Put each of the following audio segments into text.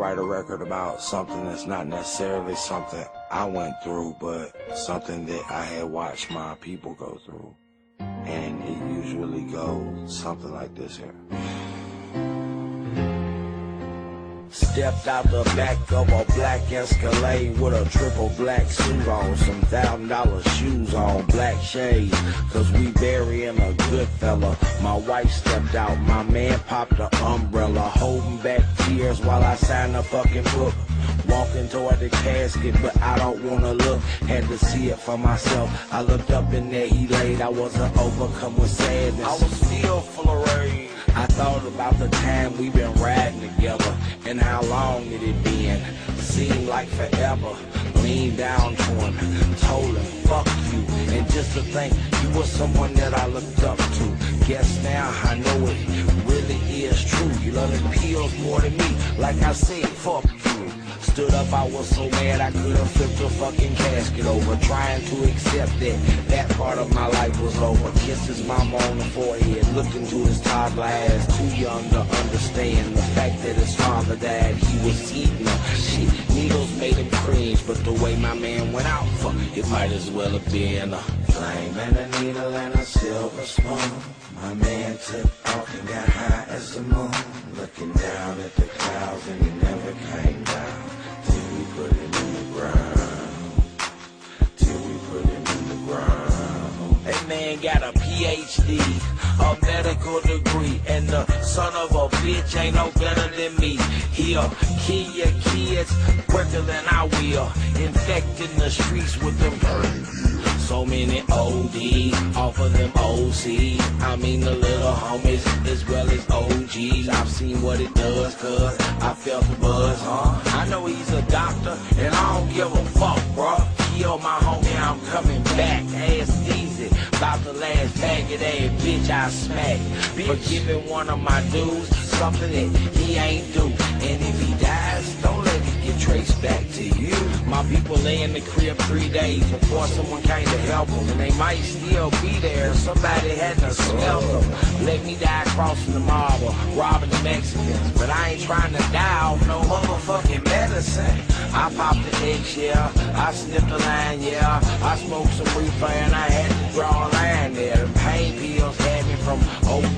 write a record about something that's not necessarily something I went through, but something that I had watched my people go through. And it usually goes something like this here. Stepped out the back of a black Escalade with a triple black suit on, some $1,000 shoes on, black shades, cause we burying a good fella. My wife stepped out, my man popped the umbrella, holding back tears while I signed the fucking book. Walking toward the casket, but I don't wanna look, had to see it for myself. I looked up and there he laid, I wasn't overcome with sadness, I was still full of rage. I thought about the time we been riding together and how long it had been. Seemed like forever. Leaned down to him, told him, fuck you. And just to think you were someone that I looked up to. Guess now I know it really is true. You love the pills more than me. Like I said, fuck you. Stood up, I was so mad I could have flipped a fucking casket over, trying to accept that part of my life was over. Kissed his mama on the forehead, looked into his toddler eyes, too young to understand the fact that his father died. He was eating her. Shit, needles made him cringe, but the way my man went out, fuck, it might as well have been a flame and a needle and a silver spoon. My man took off and got high as the moon, looking down at the clouds and he never came down. Till we put him in the ground. Till we put him in the ground. That man got a PhD, a medical degree, and the son of a bitch ain't no better than me. He'll kill your kids quicker than I will, infecting the streets with them so many OD off of them OC. I mean the little homies as well as OGs. I've seen what it does, cause I felt the buzz, I know he's a doctor and I don't give a fuck, bruh. Kill my homie, I'm coming back. Ass easy, about the last faggot ass bitch I smacked. For giving one of my dudes something that he ain't do. And if he dies, don't let it get traced back to you. My people lay in the crib 3 days before someone came to help them, and they might still be there if somebody hadn't smelled them. Let me die crossing the marble, robbing the Mexicans, but I ain't trying to die off no motherfucking medicine. I popped the eggshell, I sniffed the line, yeah, I smoked some reefer and I had to draw a line there. The pain pills had me from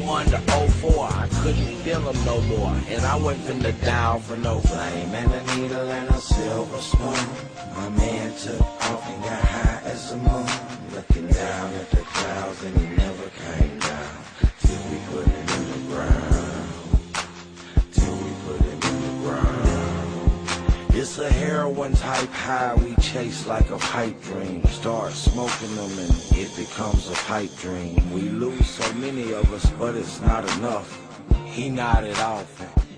01 to 04, I couldn't feel them no more, and I wasn't finna die for no flame and a needle and a silver spoon. My man took off and got high as the moon, looking down at the clouds and he never came down. Till we put him in the ground. Till we put him in the ground. It's a heroin type high we chase like a pipe dream. Start smoking them and it becomes a pipe dream. We lose so many of us, but it's not enough. He nodded off.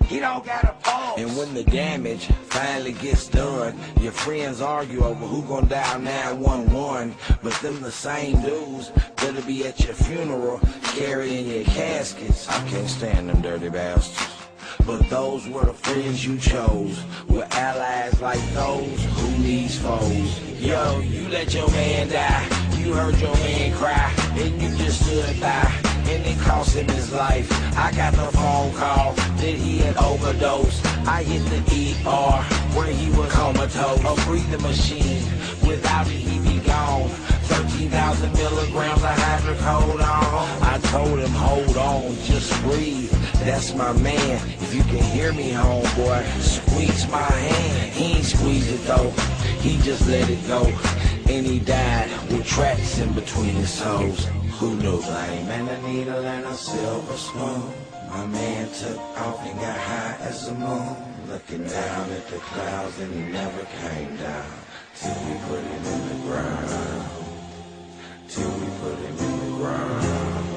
He don't got a pulse. And when the damage finally gets done, your friends argue over who gon' dial 911. But them the same dudes that'll be at your funeral carrying your caskets. I can't stand them dirty bastards. But those were the friends you chose, with allies like those who needs foes. Yo, you let your man die, you heard your man cry, and you just stood by, and it cost him his life. I got the phone call that he had overdosed. I hit the ER where he was comatose. A breathing machine, without it he'd be gone. 13,000 milligrams of hydrocodone. I told him, hold on, just breathe. That's my man. If you can hear me, homeboy, squeeze my hand. He ain't squeeze it though, he just let it go. And he died with tracks in between his toes. Who knew? Flame and a needle and a silver spoon. My man took off and got high as the moon, looking down at the clouds and he never came down. Till we put him in the ground. Till we put him in the ground.